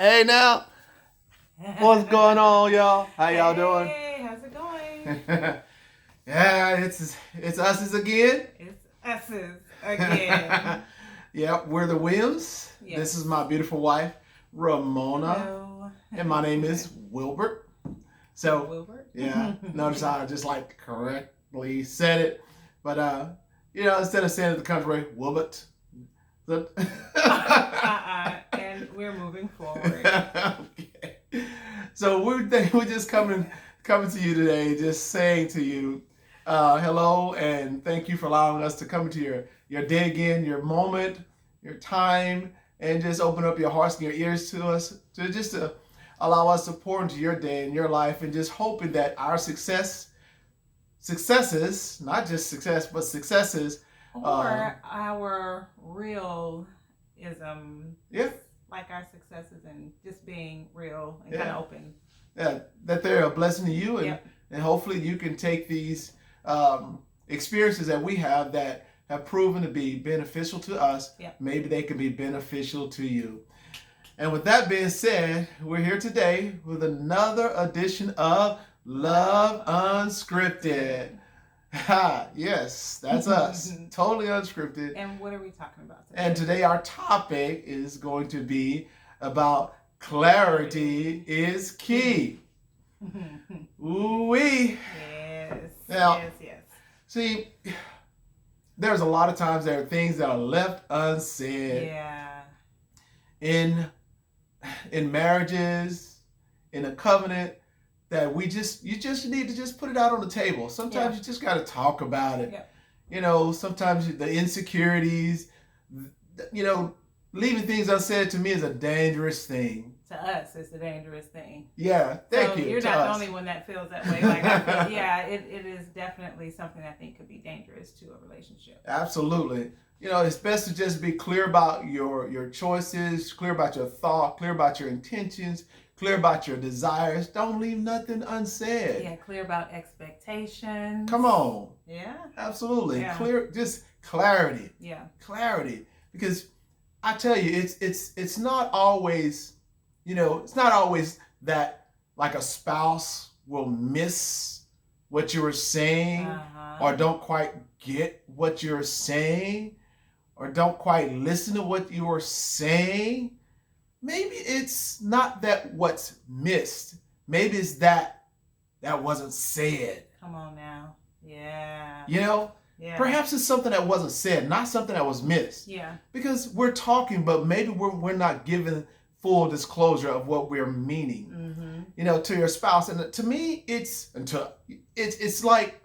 Hey now, what's going on, y'all? How y'all doing? Hey, how's it going? Yeah, it's us again. It's us's again. Yep, we're the Williams. Yes. This is my beautiful wife, Ramona, Hello. and my name is Wilbert. So, Wilbert? yeah, notice how I just like correctly said it, but instead of saying it the country way, Wilbert. And we're moving forward. Okay. So we're just coming to you today, just saying to you, hello, and thank you for allowing us to come into your day again, your moment, your time, and just open up your hearts and your ears to us, to allow us to pour into your day and your life, and just hoping that our successes, not just success, but successes, or our realism. Yeah. Like our successes and just being real and Yeah. kind of open. Yeah, that they're a blessing to you, and Yep. and hopefully you can take these experiences that we have that have proven to be beneficial to us. Yep. Maybe they can be beneficial to you. And with that being said, we're here today with another edition of Love Unscripted. Ha, yes, that's us. Totally unscripted. And what are we talking about today? And today our topic is going to be about clarity is key. Ooh-wee. Yes. Now, Yes. See, there's a lot of times there are things that are left unsaid. Yeah. In marriages, in a covenant, that you just need to just put it out on the table. Sometimes you just got to talk about it. Yep. Sometimes the insecurities, leaving things unsaid to me is a dangerous thing. To us, it's a dangerous thing. Yeah, thank you. You're not the only one that feels that way. Like, it is definitely something I think could be dangerous to a relationship. Absolutely. It's best to just be clear about your choices, clear about your thought, clear about your intentions, clear about your desires. Don't leave nothing unsaid. Yeah, clear about expectations. Come on. Yeah. Absolutely. Yeah. Just clarity. Yeah. Clarity. Because I tell you, it's not always, it's not always that like a spouse will miss what you were saying, or don't quite get what you're saying, or don't quite listen to what you were saying. Maybe it's not that what's missed. Maybe it's that wasn't said. Come on now. Yeah. Yeah. Perhaps it's something that wasn't said, not something that was missed. Yeah. Because we're talking, but maybe we're not giving full disclosure of what we're meaning. Mm-hmm. To your spouse. And to me, it's like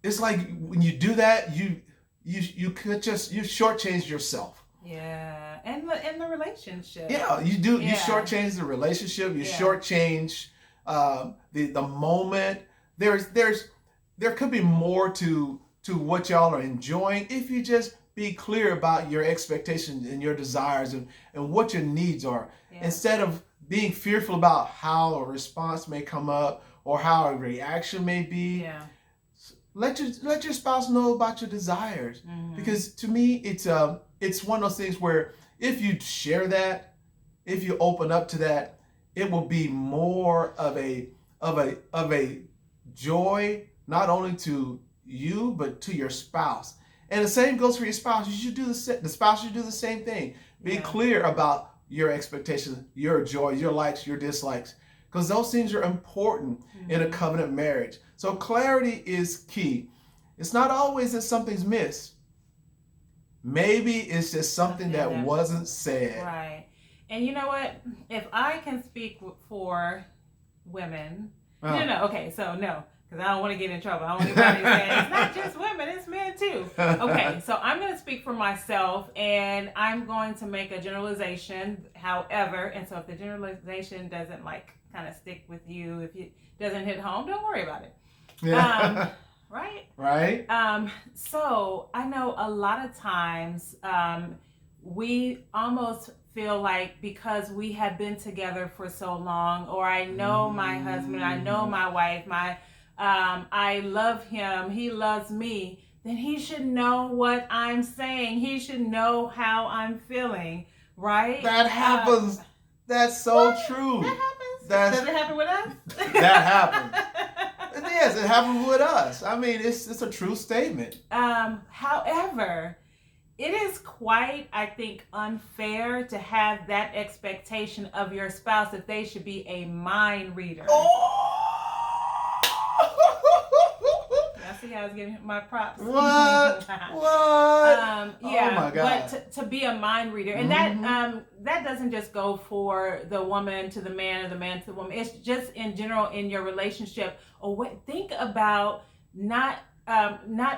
when you do that, you shortchange yourself. Yeah, and the relationship. Yeah, you do. Yeah. You shortchange the relationship. You Yeah. shortchange the moment. There could be more to what y'all are enjoying if you just be clear about your expectations and your desires and what your needs are, instead of being fearful about how a response may come up or how a reaction may be. Yeah. Let your spouse know about your desires, because to me it's one of those things where if you share that, if you open up to that, it will be more of a joy, not only to you but to your spouse. And the same goes for your spouse. You should do the spouse should do the same thing. Be clear about your expectations, your joys, your likes, your dislikes, because those things are important in a covenant marriage. So clarity is key. It's not always that something's missed. Maybe it's just something that wasn't said. Right. And you know what? If I can speak for women, okay, so no, because I don't want to get in trouble. I don't want anybody saying it's not just women, it's men too. Okay, so I'm going to speak for myself, and I'm going to make a generalization. However, and so if the generalization doesn't kind of stick with you, if it doesn't hit home, don't worry about it. Yeah. Right? Right. So I know a lot of times we almost feel like because we have been together for so long, or I know my husband, I know my wife, I love him, he loves me, then he should know what I'm saying. He should know how I'm feeling, right? That happens That's so true. That happens. Does it happen with us? That happens. Yes, it happens with us. I mean, it's a true statement. However, it is quite, I think, unfair to have that expectation of your spouse that they should be a mind reader. Oh! I see how I was giving my props. What? Yeah. Oh my God. But to be a mind reader, and that doesn't just go for the woman to the man or the man to the woman. It's just in general in your relationship. Think about not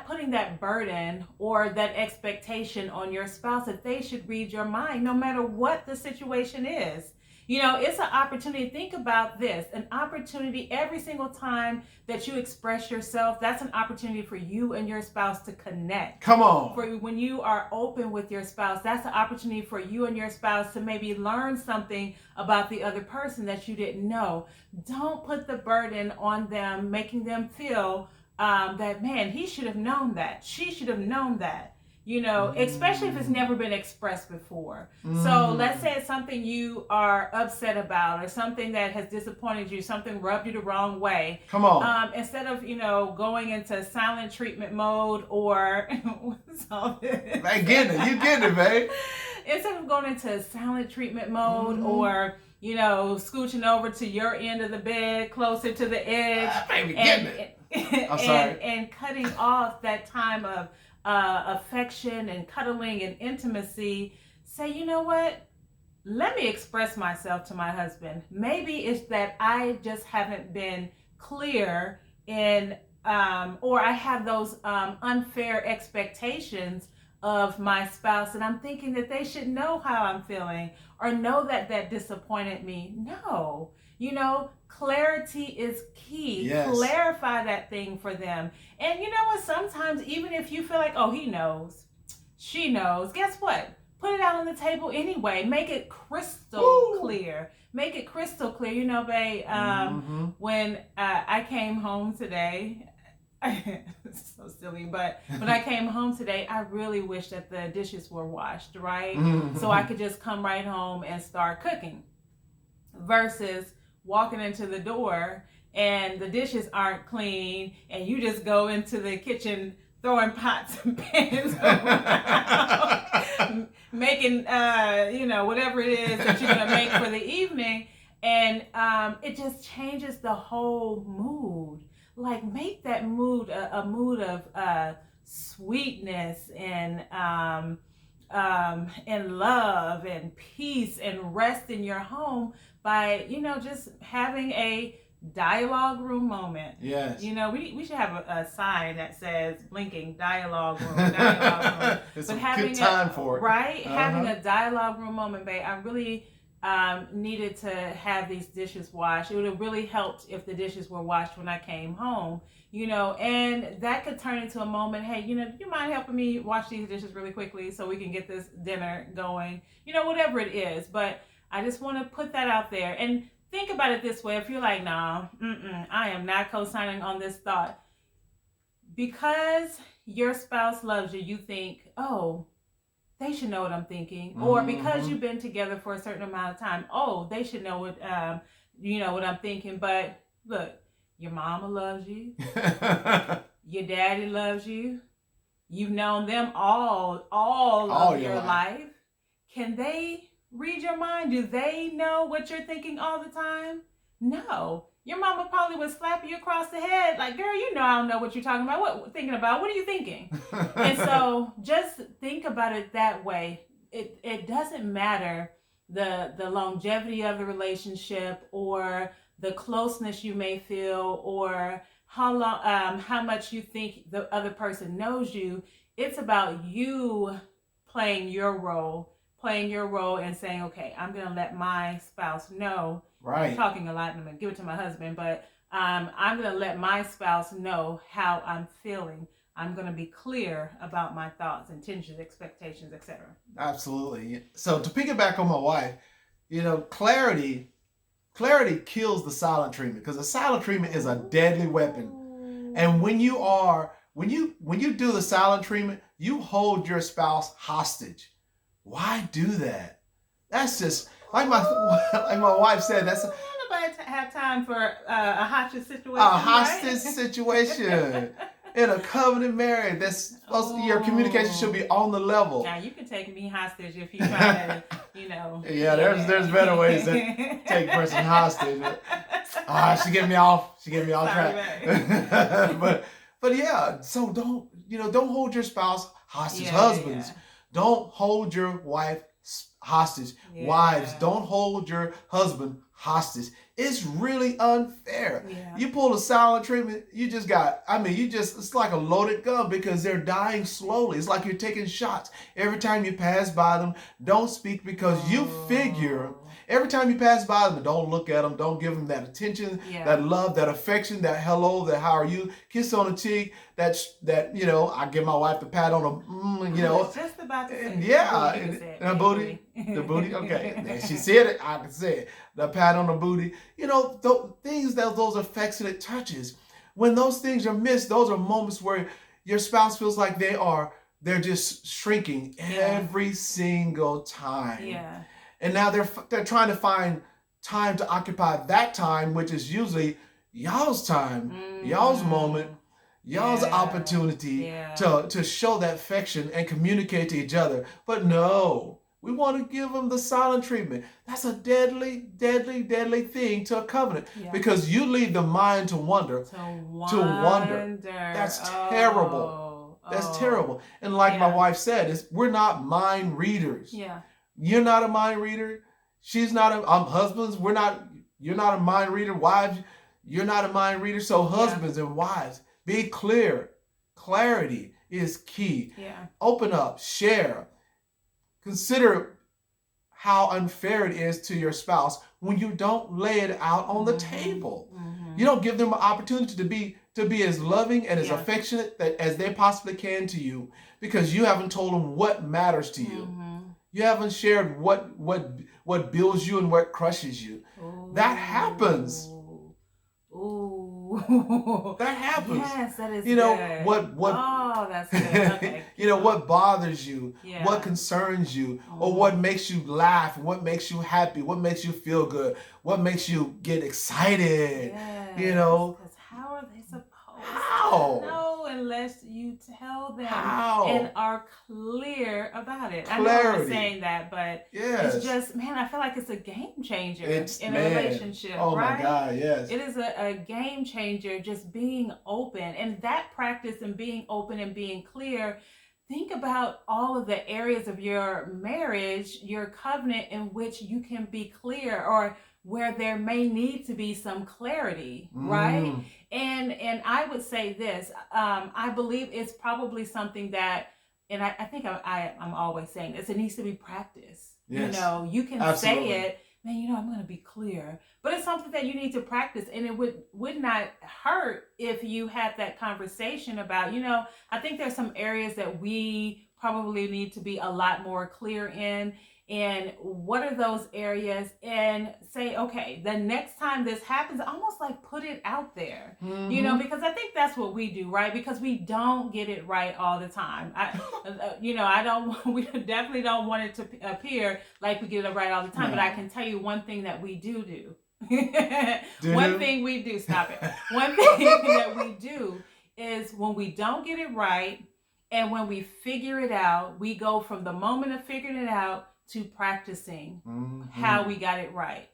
putting that burden or that expectation on your spouse that they should read your mind no matter what the situation is. It's an opportunity. Think about this, an opportunity every single time that you express yourself. That's an opportunity for you and your spouse to connect. Come on. For when you are open with your spouse, that's an opportunity for you and your spouse to maybe learn something about the other person that you didn't know. Don't put the burden on them, making them feel that, man, he should have known that. She should have known that. Especially if it's never been expressed before. So let's say it's something you are upset about or something that has disappointed you, something rubbed you the wrong way. Come on. Instead of, going into silent treatment mode or I get it. You get it, babe. Instead of going into silent treatment mode or scooching over to your end of the bed, closer to the edge. Baby, get it. I'm sorry. And cutting off that time of affection and cuddling and intimacy, say, you know what? Let me express myself to my husband. Maybe it's that I just haven't been clear in, or I have those unfair expectations of my spouse, and I'm thinking that they should know how I'm feeling or know that disappointed me. No. Clarity is key. Yes. Clarify that thing for them. And you know what? Sometimes even if you feel like, oh, he knows, she knows, guess what? Put it out on the table anyway. Make it crystal clear. Make it crystal clear. Babe, when I came home today, it's so silly, but when I came home today, I really wish that the dishes were washed, right? So I could just come right home and start cooking versus walking into the door and the dishes aren't clean and you just go into the kitchen throwing pots and pans around, making whatever it is that you're gonna make for the evening, and it just changes the whole mood. Like, make that mood a mood of sweetness and love and peace and rest in your home by, just having a dialogue room moment. Yes. We should have a sign that says blinking dialogue room. Dialogue room. It's a good time for it. Right? Having a dialogue room moment, babe. I really needed to have these dishes washed. It would have really helped if the dishes were washed when I came home, and that could turn into a moment. Hey, do you mind helping me wash these dishes really quickly so we can get this dinner going? Whatever it is. But I just want to put that out there and think about it this way. If you're like, nah, I am not co-signing on this thought. Because your spouse loves you, you think, oh, they should know what I'm thinking. Or because you've been together for a certain amount of time, oh, they should know what, what I'm thinking. But look, your mama loves you. Your daddy loves you. You've known them all of your life. Can they read your mind? Do they know what you're thinking all the time? No. Your mama probably would slap you across the head like, girl, I don't know what you're talking about. What are you thinking? And so just think about it that way. It doesn't matter the longevity of the relationship or the closeness you may feel or how much you think the other person knows you. It's about you playing your role and saying, okay, I'm going to let my spouse know. Right. I'm talking a lot and I'm going to give it to my husband, but I'm going to let my spouse know how I'm feeling. I'm going to be clear about my thoughts, intentions, expectations, etc. Absolutely. So to piggyback on my wife, clarity kills the silent treatment, because the silent treatment is a deadly weapon. And when you do the silent treatment, you hold your spouse hostage. Why do that? That's like my wife said, that's nobody have time for a hostage situation. A hostage situation. In a covenant marriage, that's supposed your communication should be on the level. Now you can take me hostage if you try to, Yeah, there's better ways to take a person hostage. She get me off. She get me off track. but yeah, so don't hold your spouse hostage. Husbands, don't hold your wife hostage. Wives, don't hold your husband hostage. It's really unfair. You pull a silent treatment, it's like a loaded gun because they're dying slowly. It's like you're taking shots. Every time you pass by them, don't speak because you figure every time you pass by them, don't look at them, don't give them that attention, that love, that affection, that hello, that how are you, kiss on the cheek, that I give my wife the pat on the, I was just about to say the booty, the booty, okay. She said it, I can say it. The pat on the booty, those affectionate touches. When those things are missed, those are moments where your spouse feels like they're just shrinking every single time. Yeah. And now they're trying to find time to occupy that time, which is usually y'all's time, y'all's moment, y'all's opportunity to show that affection and communicate to each other. But no, we want to give them the silent treatment. That's a deadly, deadly, deadly thing to a covenant because you leave the mind to wonder. To wonder. That's terrible. That's terrible. And like my wife said, we're not mind readers. Yeah. You're not a mind reader. She's not husbands. You're not a mind reader. Wives, you're not a mind reader. So husbands and wives, be clear. Clarity is key. Yeah. Open up, share. Consider how unfair it is to your spouse when you don't lay it out on the table. You don't give them an opportunity to be as loving and as affectionate as they possibly can to you because you haven't told them what matters to you. You haven't shared what builds you and what crushes you. Ooh. That happens. Ooh. That happens. Yes, that is good. What Oh, that's good. Okay. What bothers you, what concerns you, or what makes you laugh, what makes you happy, what makes you feel good, what makes you get excited. Because how are they supposed to know unless you tell them how? And are clear about it? Clarity. I know I'm saying that, but it's just, man, I feel like it's a game changer in a relationship. Oh right? my God, yes. It is a game changer, just being open. And that practice and being open and being clear, think about all of the areas of your marriage, your covenant in which you can be clear or where there may need to be some clarity, right? And I would say this, I believe it's probably something that, and I think I'm always saying this, it needs to be practiced. Yes. You can say it, man, I'm going to be clear, but it's something that you need to practice, and it would not hurt if you had that conversation about, I think there's some areas that we probably need to be a lot more clear in. And what are those areas? And say, okay, the next time this happens, almost like put it out there, because I think that's what we do, right? Because we don't get it right all the time. We definitely don't want it to appear like we get it right all the time. But I can tell you one thing that we do. One thing we do, stop it. One thing that we do is when we don't get it right and when we figure it out, we go from the moment of figuring it out to practicing how we got it right,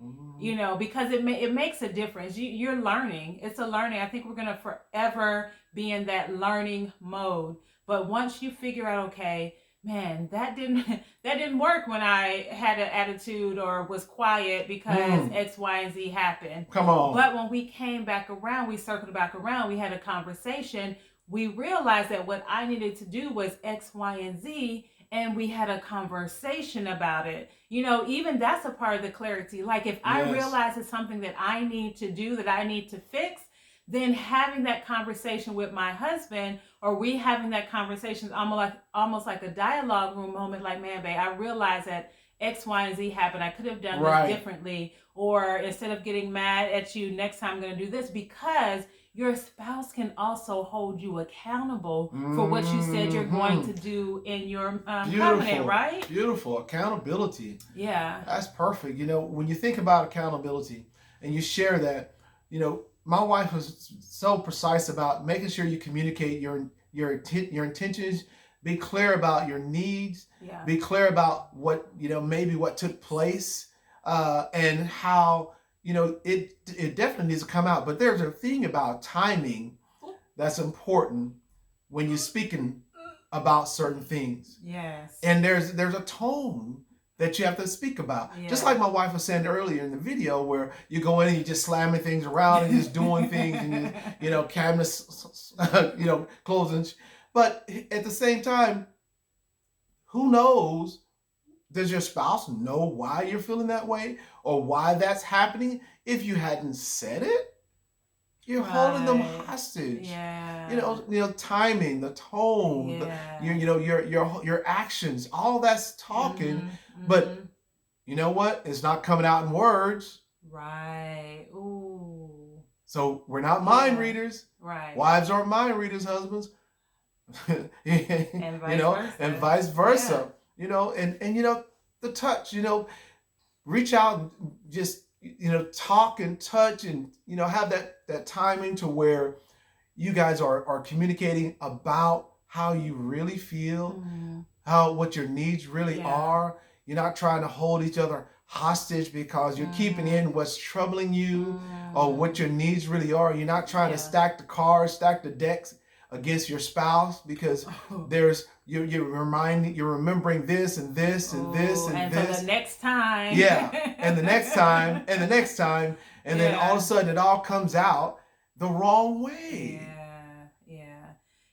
because it makes a difference. You're learning. It's a learning. I think we're going to forever be in that learning mode. But once you figure out, okay, man, that didn't work when I had an attitude or was quiet because X, Y, and Z happened. Come on. But when we came back around, we circled back around, we had a conversation, we realized that what I needed to do was X, Y, and Z, and we had a conversation about it. Even that's a part of the clarity. Like if I realize it's something that I need to do, that I need to fix, then having that conversation with my husband, or we having that conversation, almost like a dialogue room moment, like, man, babe, I realize that X, Y, and Z happened. I could have done this differently. Or instead of getting mad at you, next time I'm going to do this, because your spouse can also hold you accountable for what you said you're going to do in your covenant, right? Beautiful. Accountability. Yeah. That's perfect. You know, when you think about accountability and you share that, you know, my wife was so precise about making sure you communicate your intentions, be clear about your needs, be clear about what, you know, maybe what took place, and how, you know, it definitely needs to come out. But there's a thing about timing that's important when you're speaking about certain things. Yes. And there's a tone that you have to speak about. Yeah. Just like my wife was saying earlier in the video, where you go in and you just slamming things around and just doing things and you know, cabinets, you know, closing. But at the same time, who knows? Does your spouse know why you're feeling that way or why that's happening? If you hadn't said it, you're holding them hostage. Yeah. You know, timing, the tone, your actions, all that's talking. But you know what? It's not coming out in words. Right. Ooh. So we're not mind readers. Right. Wives aren't mind readers, husbands. And vice versa. And vice versa. Yeah. You know, and you know, the touch, you know, reach out and just, you know, talk and touch and, you know, have that timing to where you guys are communicating about how you really feel, what your needs really are. You're not trying to hold each other hostage because you're keeping in what's troubling you or what your needs really are. You're not trying to stack the cards, stack the decks against your spouse because you're remembering this and this and this and this. So the next time. Yeah. And the next time and the next time. And then all of a sudden it all comes out the wrong way. Yeah.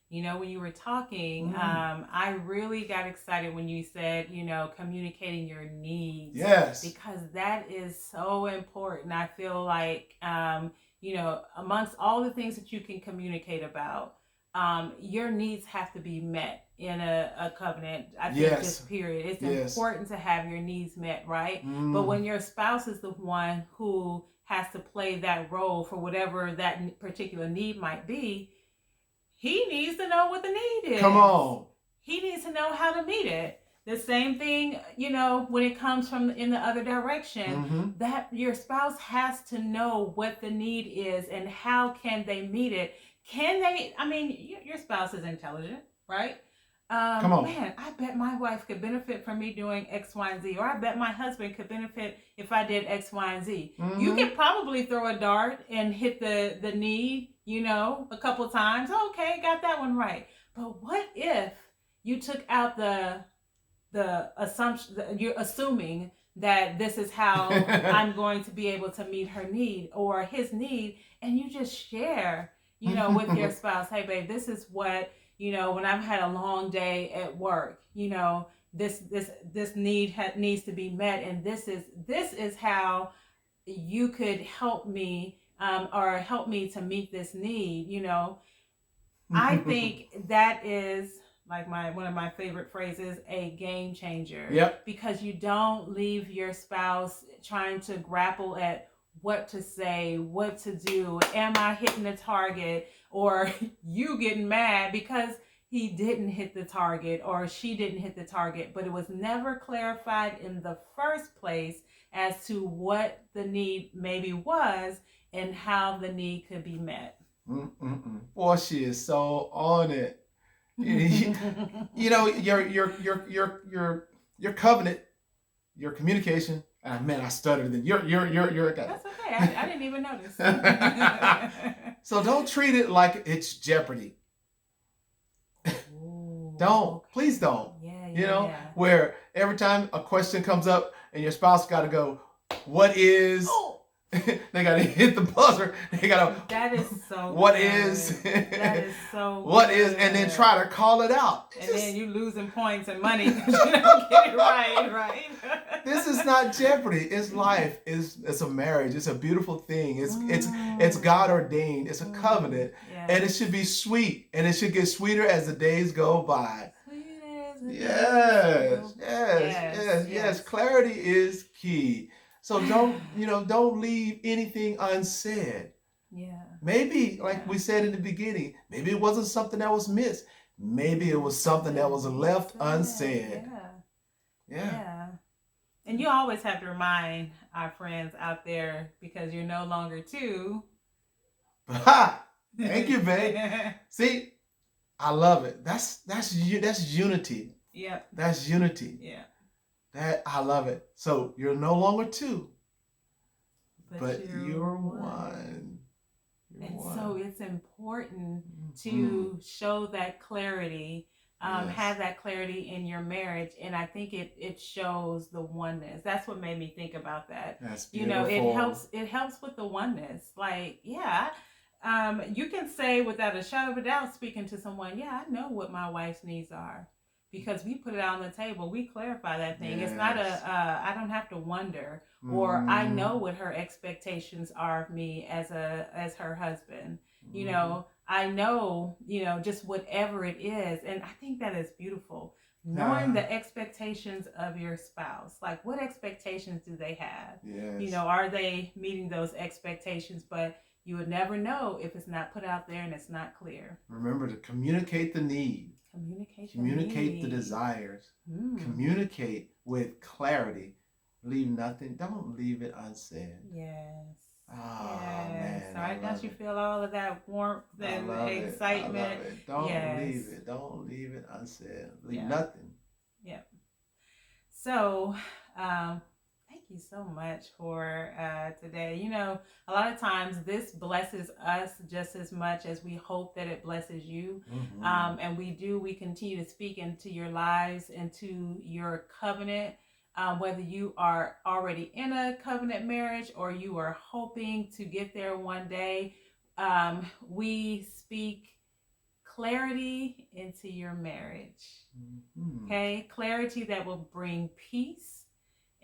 You know, when you were talking, I really got excited when you said, you know, communicating your needs. Yes. Because that is so important. I feel like, you know, amongst all the things that you can communicate about, your needs have to be met in a covenant. I think just period. It's important to have your needs met, right? But when your spouse is the one who has to play that role for whatever that particular need might be, he needs to know what the need is. Come on. He needs to know how to meet it. The same thing, you know, when it comes from in the other direction, that your spouse has to know what the need is and how can they meet it. Can they, I mean, your spouse is intelligent, right? Come on. Man, I bet my wife could benefit from me doing X, Y, and Z. Or I bet my husband could benefit if I did X, Y, and Z. You could probably throw a dart and hit the need, you know, a couple times. Okay, got that one right. But what if you took out the assumption, you're assuming that this is how I'm going to be able to meet her need or his need, and you just share, you know, with your spouse, hey babe, this is what, you know, when I've had a long day at work, you know, this need needs to be met, and this is how you could help me or help me to meet this need, you know. I think that is like one of my favorite phrases, a game changer. Yep. Because you don't leave your spouse trying to grapple at what to say, what to do, am I hitting the target, or you getting mad because he didn't hit the target or she didn't hit the target, but it was never clarified in the first place as to what the need maybe was and how the need could be met. Boy, she is so on it. You know, your covenant, your communication. Man, I stuttered. Then you're. That's okay. I didn't even notice. So don't treat it like it's Jeopardy. Don't. Okay. Please don't. You know, where every time a question comes up and your spouse got to go, what is? They got to hit the buzzer. They got to. That is so. What good. is? That is so. What good. is? And then try to call it out. And then you losing points and money because you don't get it right. This is not Jeopardy. It's life. It's a marriage. It's a beautiful thing. It's God ordained. It's a covenant, and it should be sweet, and it should get sweeter as the days go by. Yes. Clarity is key. So don't leave anything unsaid. Yeah. Maybe, like we said in the beginning, maybe it wasn't something that was missed. Maybe it was something that was left unsaid. Yeah. And you always have to remind our friends out there, because you're no longer two. Thank you, babe. See, I love it. That's unity. Yep. That's unity. Yeah. I love it. So you're no longer two, but you're one. one. And so it's important to show that clarity, have that clarity in your marriage. And I think it shows the oneness. That's what made me think about that. That's beautiful. It helps with the oneness. Like, you can say without a shadow of a doubt, speaking to someone, I know what my wife's needs are, because we put it out on the table. We clarify that thing. Yes. It's not I don't have to wonder, or I know what her expectations are of me as her husband. You know, I know, just whatever it is. And I think that is beautiful. Knowing the expectations of your spouse. Like, what expectations do they have? Yes. Are they meeting those expectations? But you would never know if it's not put out there and it's not clear. Remember to communicate the need. Communicate the desires. Communicate with clarity. Don't leave it unsaid. Yes. Oh, man. So don't you feel all of that warmth and excitement? I love it. Don't leave it unsaid. Leave nothing. Yeah. So, thank you so much for today. A lot of times this blesses us just as much as we hope that it blesses you. And we continue to speak into your lives, into your covenant. Whether you are already in a covenant marriage or you are hoping to get there one day, we speak clarity into your marriage. Okay? Clarity that will bring peace,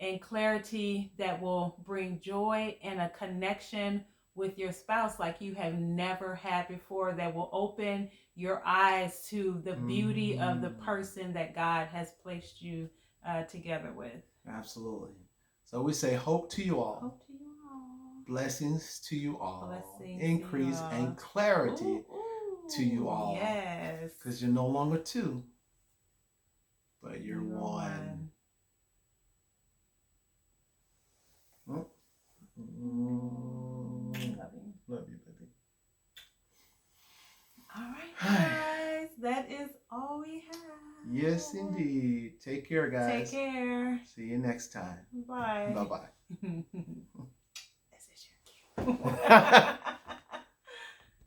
and clarity that will bring joy and a connection with your spouse like you have never had before, that will open your eyes to the beauty of the person that God has placed you together with. Absolutely. So we say hope to you all. Hope to you all. Blessings to you all. Blessings increase to you all. And clarity to you all. Yes. Because you're no longer two, but you're one. Oh. Love you, baby. All right, guys. That is all we have. Yes, indeed. Take care, guys. Take care. See you next time. Bye. Bye-bye. This is your cue.